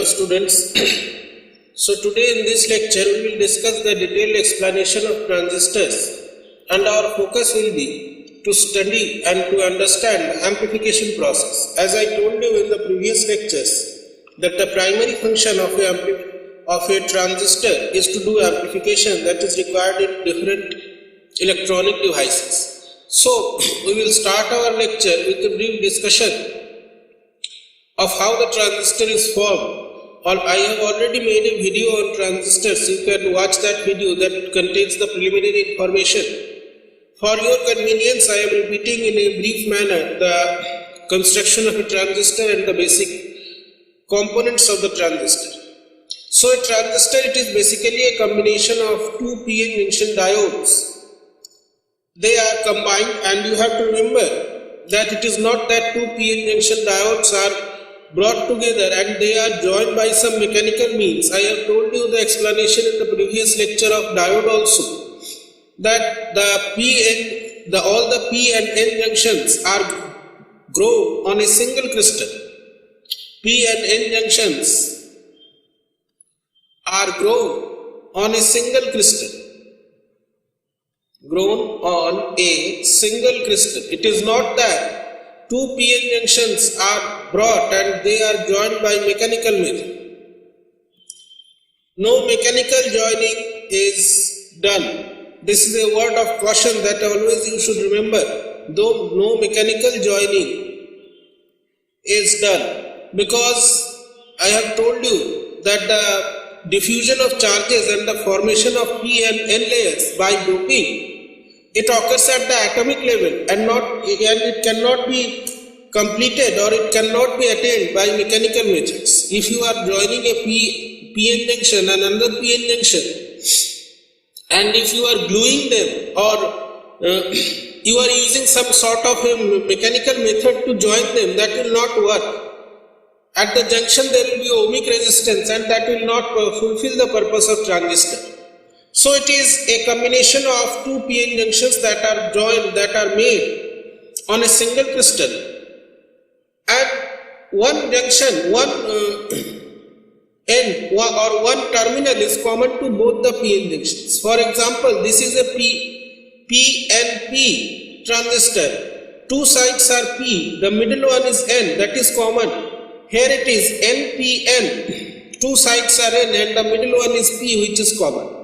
students. So today in this lecture we will discuss the detailed explanation of transistors, and our focus will be to study and to understand the amplification process. As I told you in the previous lectures that the primary function of a transistor is to do amplification that is required in different electronic devices. So we will start our lecture with a brief discussion of how the transistor is formed. I have already made a video on transistors. You can watch that video that contains the preliminary information. For your convenience, I am repeating in a brief manner the construction of a transistor and the basic components of the transistor. So a transistor, it is basically a combination of two p-n junction diodes. They are combined, and you have to remember that it is not that two p-n junction diodes are brought together and they are joined by some mechanical means. I have told you the explanation in the previous lecture of diode also, that all the p and n junctions are grown on a single crystal. P and n junctions are grown on a single crystal. Grown on a single crystal. It is not that two p-n junctions are brought and they are joined by mechanical method. No mechanical joining is done. This is a word of caution that always you should remember. Though no mechanical joining is done, because I have told you that the diffusion of charges and the formation of p and n layers by doping, it occurs at the atomic level and it cannot be completed or it cannot be attained by mechanical methods. If you are joining a p-n junction and another p-n junction, and if you are gluing them or you are using some sort of a mechanical method to join them, that will not work. At the junction there will be ohmic resistance and that will not fulfill the purpose of transistor. So it is a combination of two p-n junctions that are joined, that are made on a single crystal, and one junction, one end or one terminal is common to both the p-n junctions. For example, this is a PNP transistor. Two sides are P, the middle one is N, that is common. Here it is NPN, two sides are N and the middle one is P, which is common.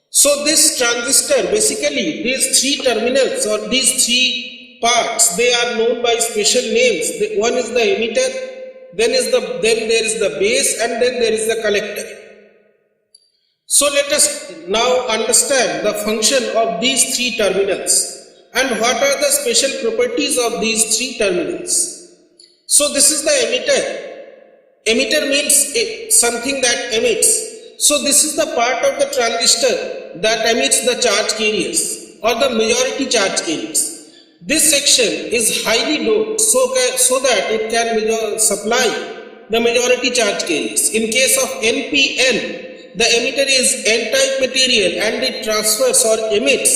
So this transistor, basically these three terminals or these three parts, they are known by special names. One is the emitter, then there is the base, and then there is the collector. So let us now understand the function of these three terminals and what are the special properties of these three terminals. So this is the emitter. Emitter means something that emits. So this is the part of the transistor that emits the charge carriers or the majority charge carriers. This section is highly doped so that it can supply the majority charge carriers. In case of NPN, the emitter is N-type material and it transfers or emits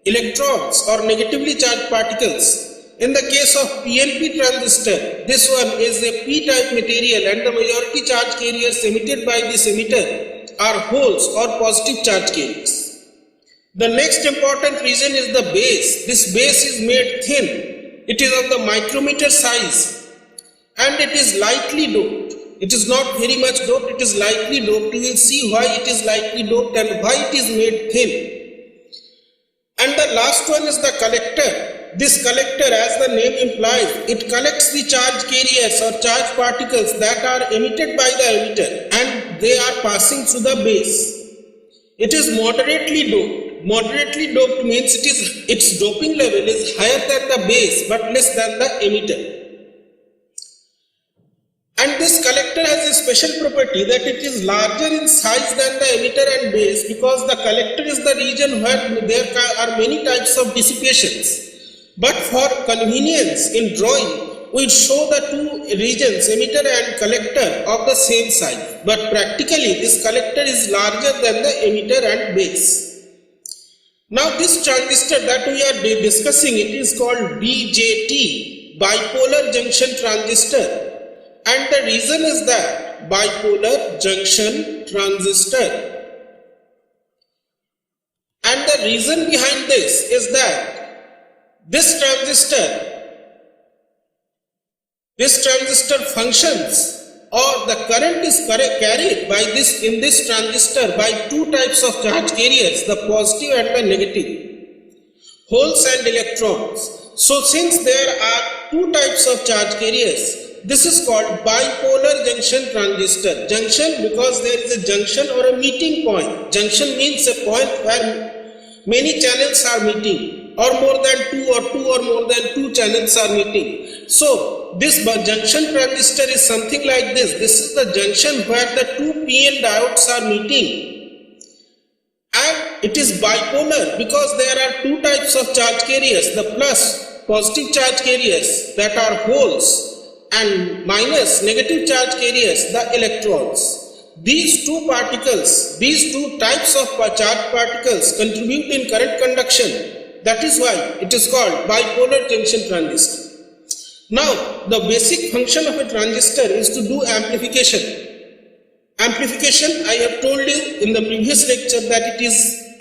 electrons or negatively charged particles. In the case of PNP transistor, this one is a P-type material and the majority charge carriers emitted by this emitter are holes or positive charge carriers. The next important reason is the base. This base is made thin. It is of the micrometer size and it is lightly doped. It is not very much doped, it is lightly doped. You will see why it is lightly doped and why it is made thin. And the last one is the collector. This collector, as the name implies, it collects the charge carriers or charge particles that are emitted by the emitter and they are passing through the base. It is moderately doped. Moderately doped means its doping level is higher than the base but less than the emitter. And this collector has a special property that it is larger in size than the emitter and base, because the collector is the region where there are many types of dissipations. But for convenience in drawing, we show the two regions, emitter and collector, of the same size. But practically this collector is larger than the emitter and base. Now this transistor that we are discussing, it is called BJT, bipolar junction transistor. And the reason is that bipolar junction transistor. And the reason behind this is that this transistor functions, or the current is carried by in this transistor by two types of charge carriers, the positive and the negative, holes and electrons. So since there are two types of charge carriers, this is called bipolar junction transistor. Junction because there is a junction or a meeting point. Junction means a point where many channels are meeting, or more than two or more than two channels are meeting. So this junction transistor is something like this. This is the junction where the two PN diodes are meeting, and it is bipolar because there are two types of charge carriers, the positive charge carriers, that are holes, and minus negative charge carriers, the electrons. These two types of charged particles contribute in current conduction. That is why it is called bipolar junction transistor. Now, the basic function of a transistor is to do amplification. Amplification, I have told you in the previous lecture that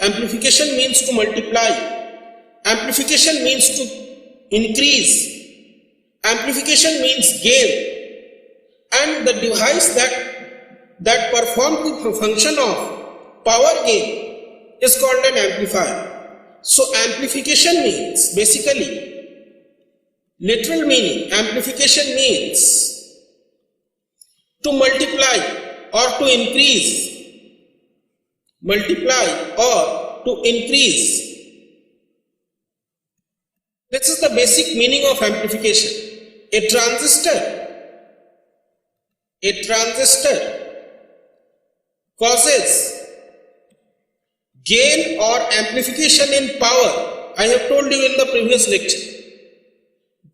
amplification means to multiply. Amplification means to increase. Amplification means gain. And the device that performs the function of power gain is called an amplifier. So amplification means, basically, literal meaning, amplification means to multiply or to increase. Multiply or to increase. This is the basic meaning of amplification. A transistor causes gain or amplification in power. I have told you in the previous lecture.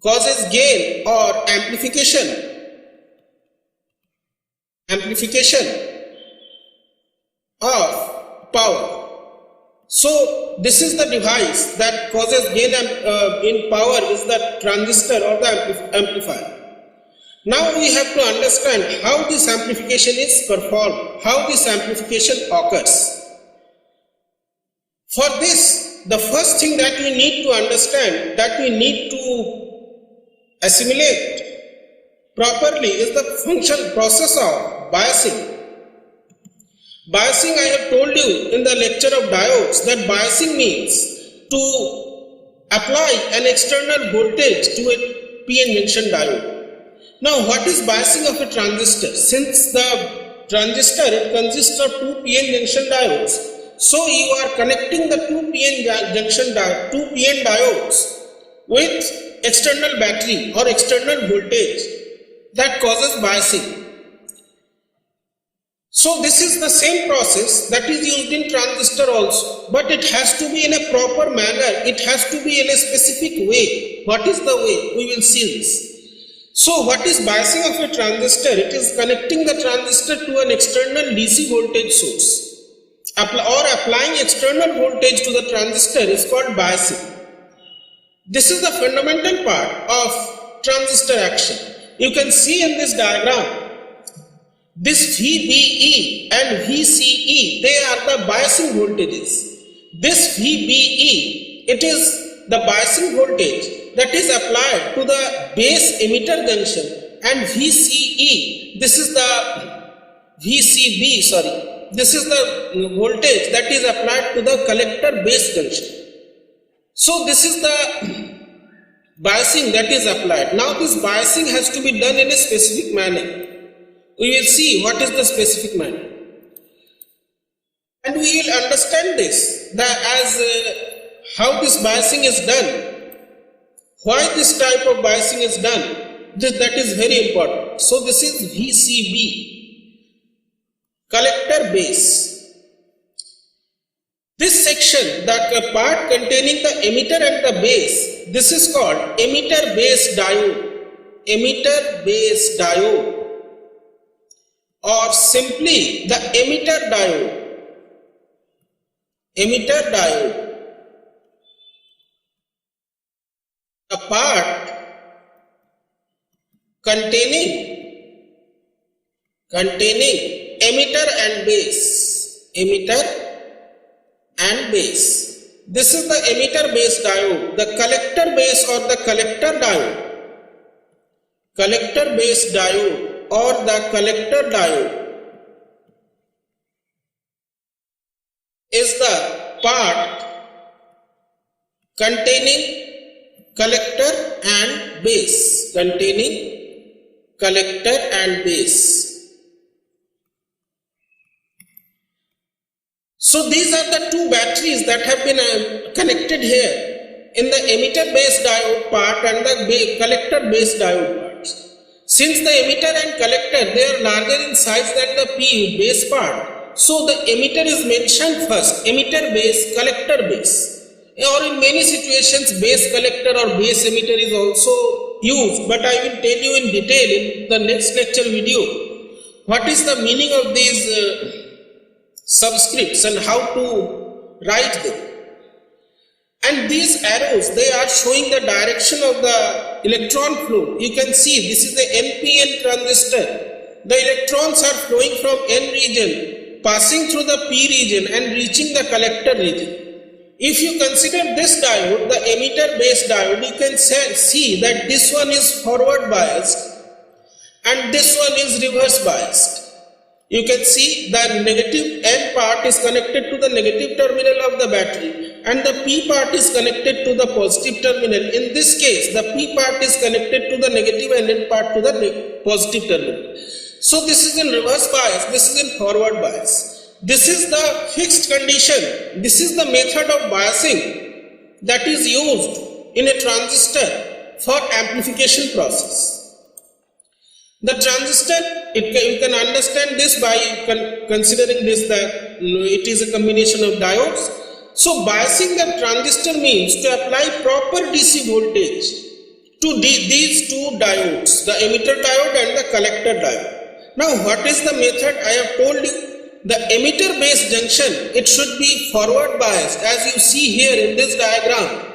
Causes gain or amplification of power. So this is the device that causes gain in power is the transistor or the amplifier. Now we have to understand how this amplification is performed, how this amplification occurs. For this, the first thing that we need to understand, that we need to assimilate properly, is the process of biasing. Biasing, I have told you in the lecture of diodes that biasing means to apply an external voltage to a PN junction diode. Now, what is biasing of a transistor? Since the transistor consists of two PN junction diodes, so you are connecting the two PN diodes with external battery or external voltage that causes biasing. So this is the same process that is used in transistor also, but it has to be in a proper manner. It has to be in a specific way. What is the way? We will see this. So what is biasing of a transistor? It is connecting the transistor to an external DC voltage source or applying external voltage to the transistor is called biasing. This is the fundamental part of transistor action. You can see in this diagram, this VBE and VCE, they are the biasing voltages. This VBE, it is the biasing voltage that is applied to the base emitter junction, and VCE, this is the this is the voltage that is applied to the collector base junction. So this is the biasing that is applied. Now this biasing has to be done in a specific manner. We will see what is the specific manner. And we will understand this, that as how this biasing is done. Why this type of biasing is done, that is very important. So this is VCB, collector base. This section, that part containing the emitter and the base, this is called emitter base diode. Emitter base diode, or simply the emitter diode. Emitter diode. A part containing containing emitter and base. Emitter and base. This is the emitter base diode, the collector base or the collector diode. Collector base diode or the collector diode is the part containing collector and base. Containing collector and base. So these are the two batteries that have been connected here in the emitter base diode part and the collector base diode parts. Since the emitter and collector, they are larger in size than the P base part, so the emitter is mentioned first, emitter base, collector base. Or in many situations base collector or base emitter is also used, but I will tell you in detail in the next lecture video what is the meaning of these subscripts and how to write them. And these arrows, they are showing the direction of the electron flow. You can see this is the NPN transistor. The electrons are flowing from N region, passing through the P region and reaching the collector region. If you consider this diode, the emitter base diode, you can see that this one is forward biased and this one is reverse biased. You can see the negative N part is connected to the negative terminal of the battery and the P part is connected to the positive terminal. In this case, the P part is connected to the negative and N part to the positive terminal. So this is in reverse bias, this is in forward bias. This is the fixed condition. This is the method of biasing that is used in a transistor for amplification process. The transistor, you can understand this by considering this that it is a combination of diodes. So biasing the transistor means to apply proper DC voltage to these two diodes, the emitter diode and the collector diode. Now what is the method? I have told you. The emitter base junction, it should be forward biased, as you see here in this diagram.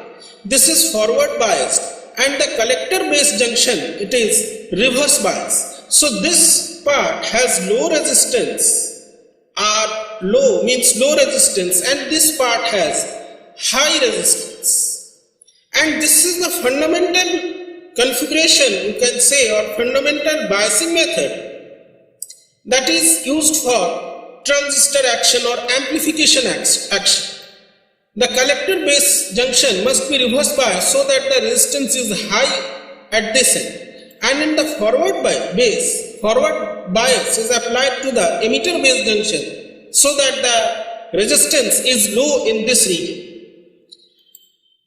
This is forward biased, and the collector base junction, it is reverse biased. So this part has low resistance, or low means low resistance, and this part has high resistance. And this is the fundamental configuration, you can say, or fundamental biasing method that is used for transistor action or amplification action. The collector base junction must be reverse biased so that the resistance is high at this end, and in the forward bias is applied to the emitter base junction so that the resistance is low in this region.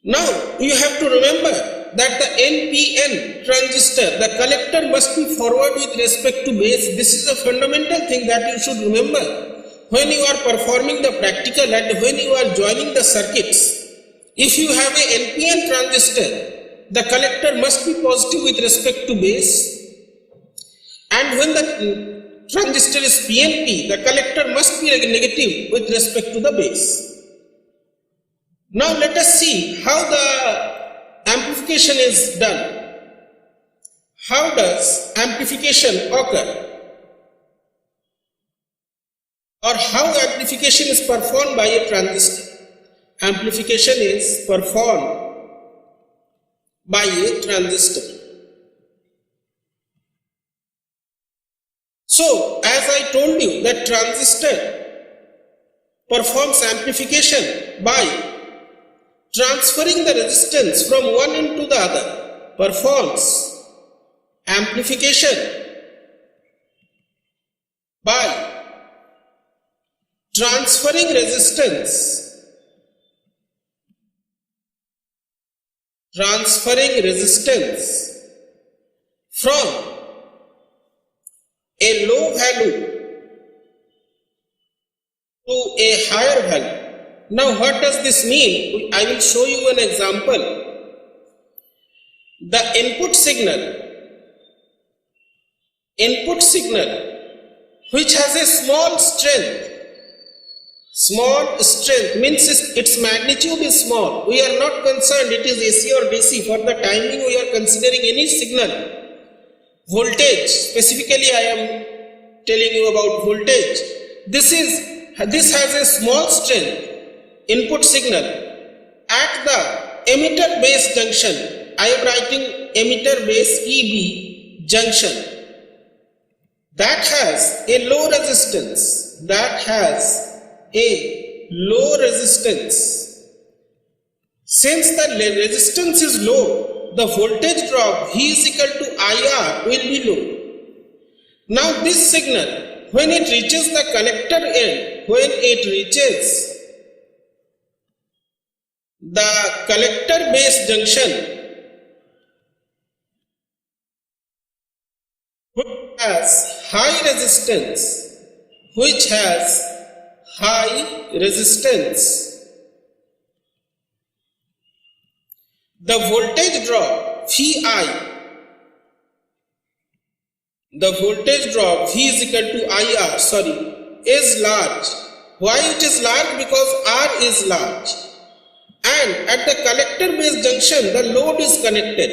Now you have to remember that the NPN transistor, the collector must be forward with respect to base. This is a fundamental thing that you should remember when you are performing the practical and when you are joining the circuits. If you have a NPN transistor, the collector must be positive with respect to base, and when the transistor is PNP, the collector must be negative with respect to the base. Now let us see how the amplification is done. How does amplification occur? Or how amplification is performed by a transistor? Amplification is performed by a transistor. So, as I told you, that transistor performs amplification by transferring the resistance from one end to the other, performs amplification by transferring resistance from a low value to a higher value. Now what does this mean? I will show you an example. The input signal which has a small strength means its magnitude is small. We are not concerned it is AC or DC. For the timing we are considering any signal. Voltage, specifically I am telling you about voltage. This has a small strength input signal at the emitter base junction. I am writing emitter base EB junction that has a low resistance. Since the resistance is low, the voltage drop V is equal to IR will be low. Now this signal, when it reaches the collector end, when it reaches the collector base junction, which has high resistance, the voltage drop V is equal to IR, is large. Why it is large? Because R is large. And at the collector base junction, the load is connected.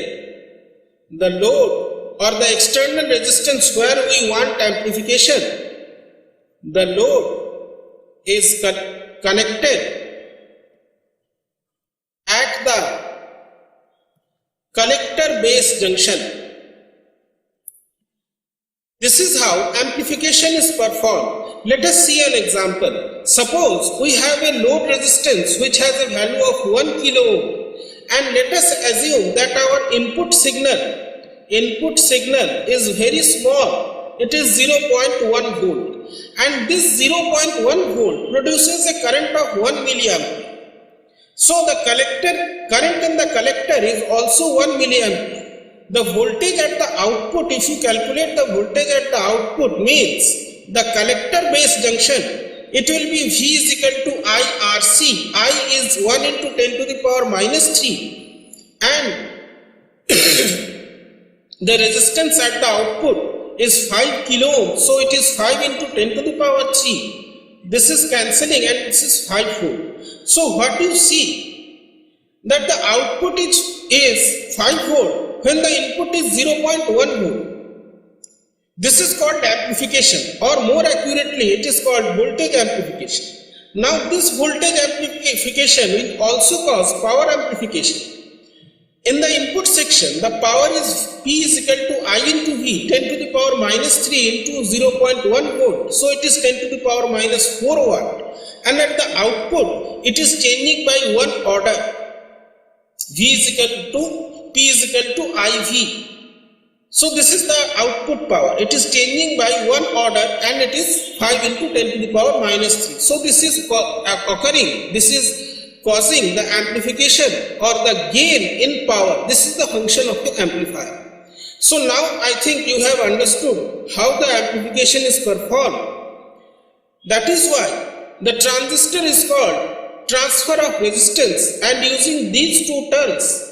The load or the external resistance where we want amplification, the load is connected at the collector base junction. This is how amplification is performed. Let us see an example. Suppose we have a load resistance which has a value of 1 kilo ohm, and let us assume that our input signal is very small. It is 0.1 volt, and this 0.1 volt produces a current of 1 milliampere. So the current in the collector is also 1 milliampere. The voltage at the output, if you calculate the voltage at the output, means the collector base junction, it will be V is equal to IRC. I is 1 into 10 to the power minus 3, and the resistance at the output is 5 kilo ohm, so it is 5 into 10 to the power 3. This is cancelling and this is 5 volt. So what you see, that the output is 5 volt when the input is 0.1 volt. This is called amplification, or more accurately it is called voltage amplification. Now this voltage amplification will also cause power amplification. In the input section, the power is P is equal to I into V, 10 to the power minus 3 into 0.1 volt. So it is 10 to the power minus 4 watt. And at the output, it is changing by one order. V is equal to P is equal to IV. So this is the output power. It is changing by one order, and it is 5 into 10 to the power minus 3. So this is occurring. This is causing the amplification or the gain in power. This is the function of the amplifier. So now I think you have understood how the amplification is performed. That is why the transistor is called transfer of resistance, and using these two terms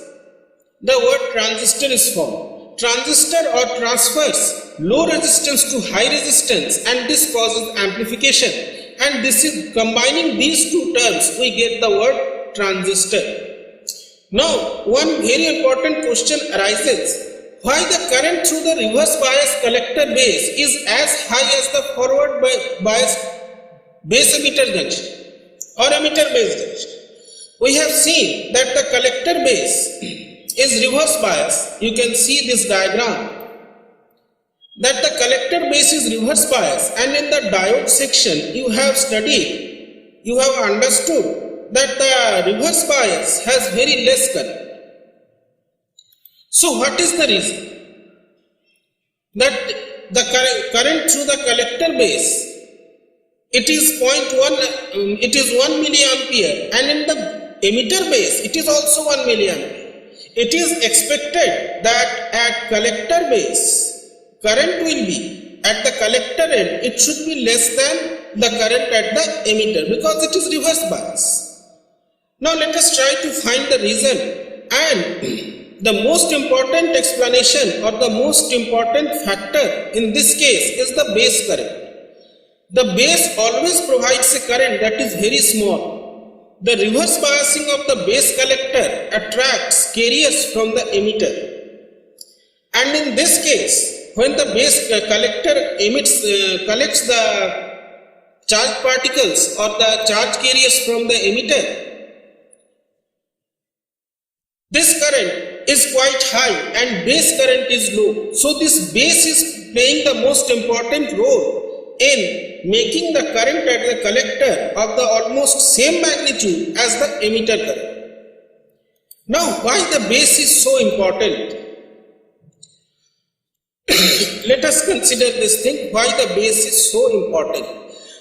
the word transistor is formed. Transistor or transfers low resistance to high resistance, and this causes amplification, and this is combining these two terms we get the word transistor. Now one very important question arises: why the current through the reverse bias collector base is as high as the forward bias base emitter junction or emitter base junction? We have seen that the collector base is reverse bias. You can see this diagram that the collector base is reverse bias, and in the diode section you have studied, you have understood that the reverse bias has very less current. So what is the reason? That the current through the collector base, it is 1 milliampere, and in the emitter base it is also 1 milliampere. It is expected that at collector base, current will be at the collector end, it should be less than the current at the emitter, because it is reverse bias. Now let us try to find the reason, and the most important explanation or the most important factor in this case is the base current. The base always provides a current that is very small. The reverse biasing of the base collector attracts carriers from the emitter, and in this case when the base collector collects the charge particles or the charge carriers from the emitter, this current is quite high and base current is low. So this base is playing the most important role in making the current at the collector of the almost same magnitude as the emitter current. Now, why the base is so important? Let us consider this thing, why the base is so important.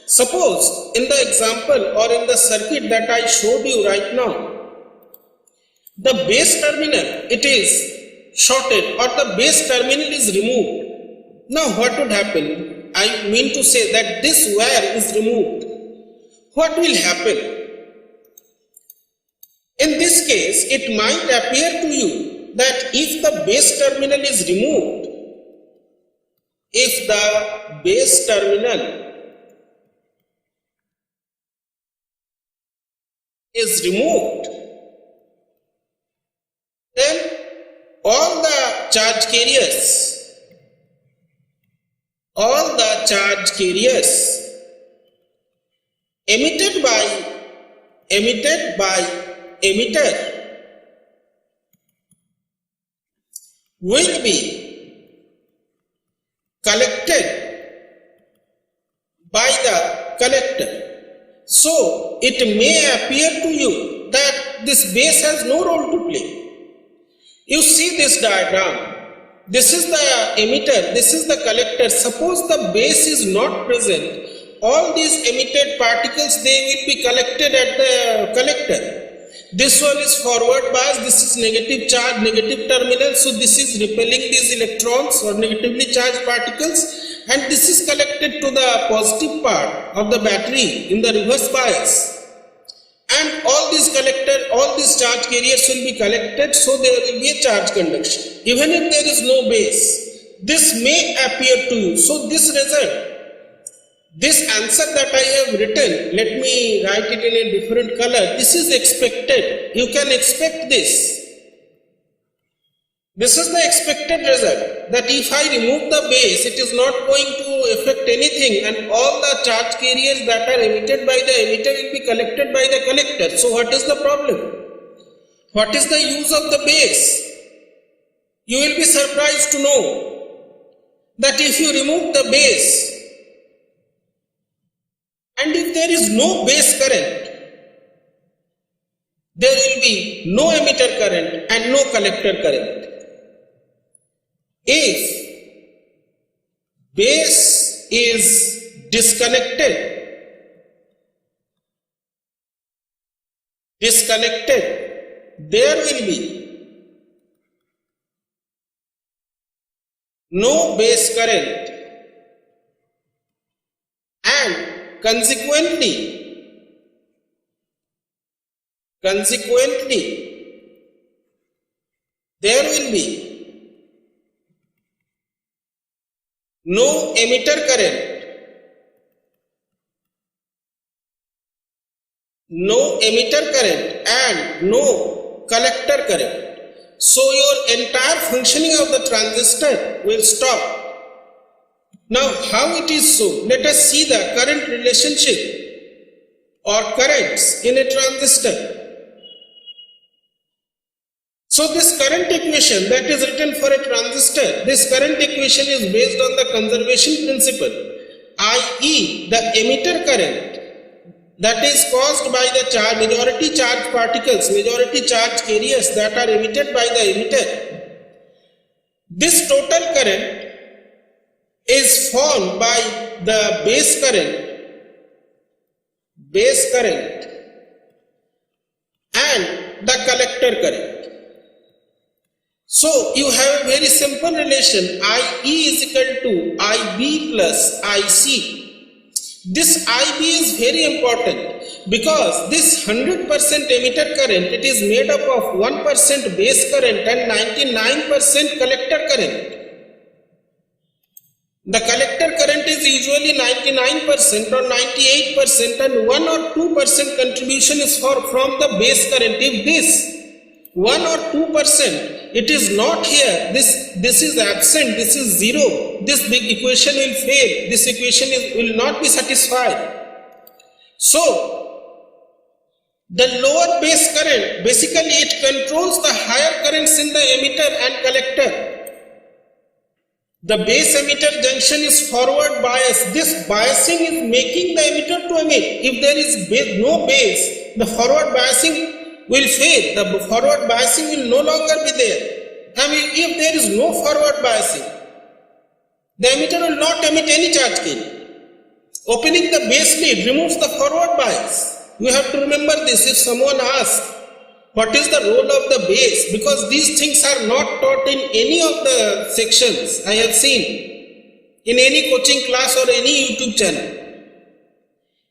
Suppose in the example or in the circuit that I showed you right now, the base terminal, it is shorted or the base terminal is removed. Now what would happen? I mean to say that this wire is removed. What will happen? In this case, it might appear to you that if the base terminal is removed, if the base terminal is removed, then all the charge carriers emitted by emitter will be collected by the collector. So it may appear to you that this base has no role to play. You see this diagram. This is the emitter, this is the collector. Suppose the base is not present, all these emitted particles, they will be collected at the collector. This one is forward bias, this is negative charge, negative terminal, so this is repelling these electrons or negatively charged particles, and this is collected to the positive part of the battery in the reverse bias. And all these charge carriers will be collected, so there will be a charge conduction. Even if there is no base, this may appear to you. So this result, this answer that I have written, let me write it in a different color. This is expected. You can expect this. This is the expected result, that if I remove the base, it is not going to affect anything and all the charge carriers that are emitted by the emitter will be collected by the collector. So what is the problem? What is the use of the base? You will be surprised to know that if you remove the base and if there is no base current, there will be no emitter current and no collector current. If base is disconnected, there will be no base current and consequently there will be no emitter current, and no collector current. So your entire functioning of the transistor will stop. Now how it is so? Let us see the current relationship or currents in a transistor. So this current equation that is written for a transistor, this current equation is based on the conservation principle, i.e. the emitter current that is caused by the majority charge particles, majority charge carriers that are emitted by the emitter. This total current is formed by the base current and the collector current. So you have a very simple relation, IE is equal to IB plus IC. This IB is very important because this 100% emitter current, it is made up of 1% base current and 99% collector current. The collector current is usually 99% or 98% and 1 or 2% contribution is from the base current. If this 1 or 2% it is not here, this is absent, this is 0, this big equation will fail, this equation will not be satisfied. So, the lower base current, basically it controls the higher currents in the emitter and collector. The base emitter junction is forward bias. This biasing is making the emitter to emit. If there is no base, the forward biasing will fail. The forward biasing will no longer be there. I mean, if there is no forward biasing, the emitter will not emit any charge carrier. Opening the base lead removes the forward bias. You have to remember this if someone asks, what is the role of the base? Because these things are not taught in any of the sections I have seen, in any coaching class or any YouTube channel.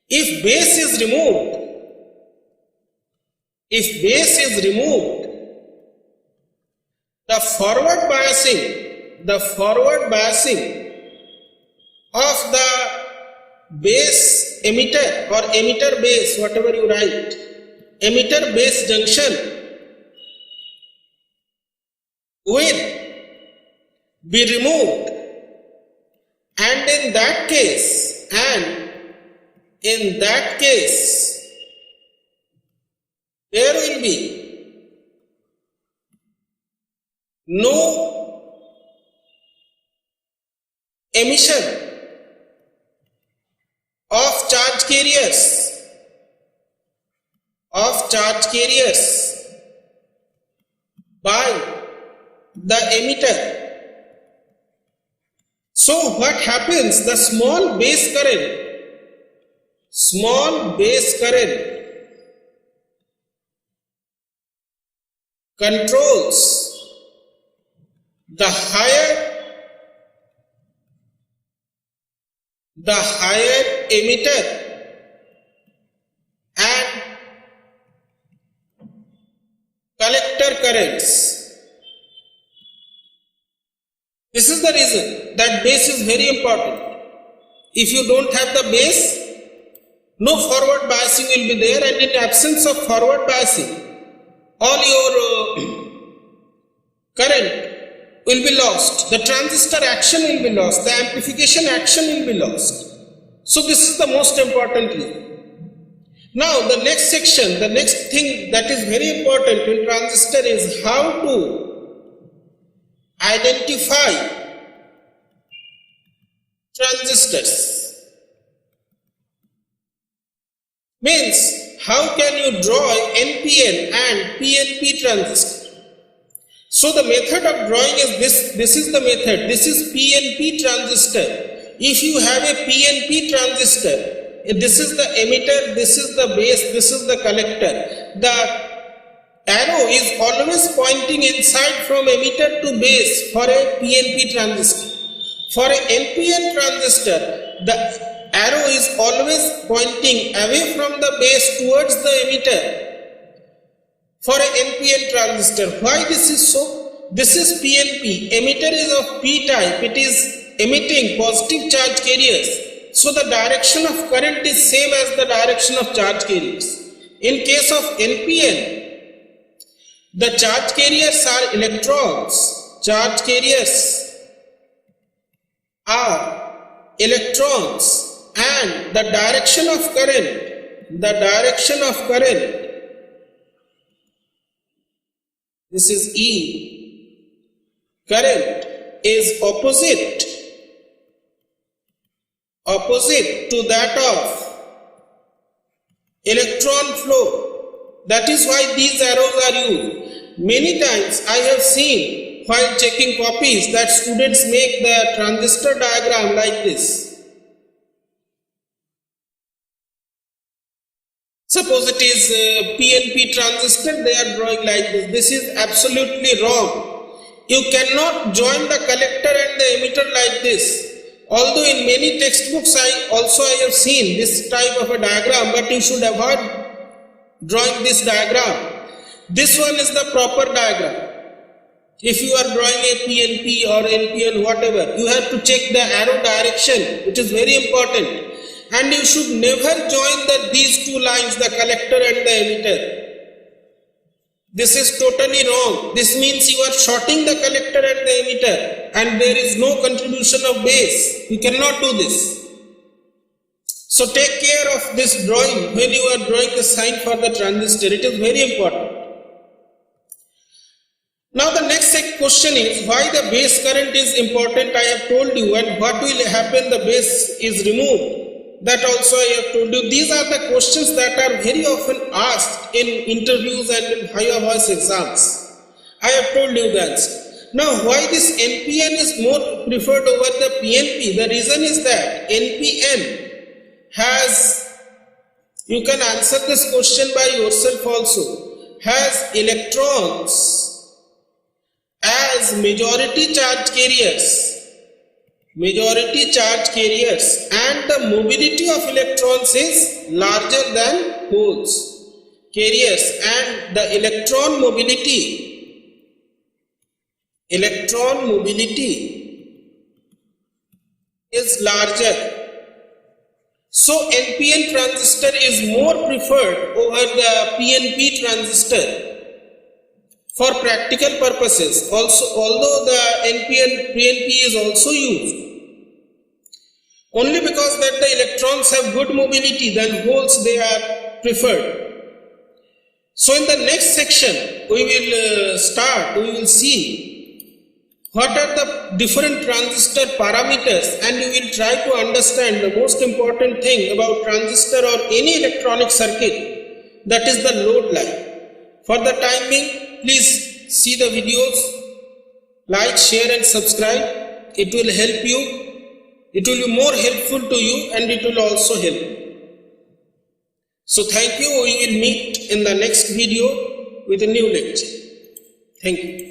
If base is removed, the forward biasing of the base emitter or emitter base, whatever you write, emitter base junction will be removed, and in that case there will be no emission of charge carriers by the emitter. So what happens? The small base current controls the higher emitter and collector currents. This is the reason that base is very important. If you don't have the base, no forward biasing will be there, and in absence of forward biasing, all your current will be lost, the transistor action will be lost, the amplification action will be lost. So this is the most important reason. Now the next section, the next thing that is very important in transistor is how to identify transistors. Means how can you draw NPN and PNP transistor? So the method of drawing is this is the method, this is PNP transistor. If you have a PNP transistor, this is the emitter, this is the base, this is the collector. The arrow is always pointing inside from emitter to base for a PNP transistor. For a NPN transistor, the arrow is always pointing away from the base towards the emitter. For a NPN transistor, why this is so? This is PNP, emitter is of P type, it is emitting positive charge carriers. So the direction of current is same as the direction of charge carriers. In case of NPN, the charge carriers are electrons. Charge carriers are electrons, and the direction of current, this is E, current is opposite to that of electron flow. That is why these arrows are used. Many times I have seen while checking copies that students make the transistor diagram like this. Suppose it is PNP transistor, they are drawing like this. This is absolutely wrong. You cannot join the collector and the emitter like this. Although in many textbooks I have seen this type of a diagram, but you should avoid drawing this diagram. This one is the proper diagram. If you are drawing a PNP or NPN, whatever, you have to check the arrow direction. It is very important. And you should never join these two lines, the collector and the emitter. This is totally wrong. This means you are shorting the collector and the emitter and there is no contribution of base. You cannot do this. So take care of this drawing when you are drawing the sign for the transistor. It is very important. Now the next question is why the base current is important. I have told you, and what will happen the base is removed. That also I have told you. These are the questions that are very often asked in interviews and in higher voice exams. I have told you the answer. Now why this NPN is more preferred over the PNP? The reason is that NPN has, you can answer this question by yourself also, has electrons as majority charge carriers. Majority charge carriers, and the mobility of electrons is larger than holes carriers, and the electron mobility is larger. So NPN transistor is more preferred over the PNP transistor for practical purposes. Also, although the PNP is also used, only because that the electrons have good mobility than holes they are preferred. So in the next section we will see what are the different transistor parameters, and we will try to understand the most important thing about transistor or any electronic circuit, that is the load line. For the time being, please see the videos, like, share and subscribe. It will help you. It will be more helpful to you and it will also help you. So thank you. We will meet in the next video with a new lecture. Thank you.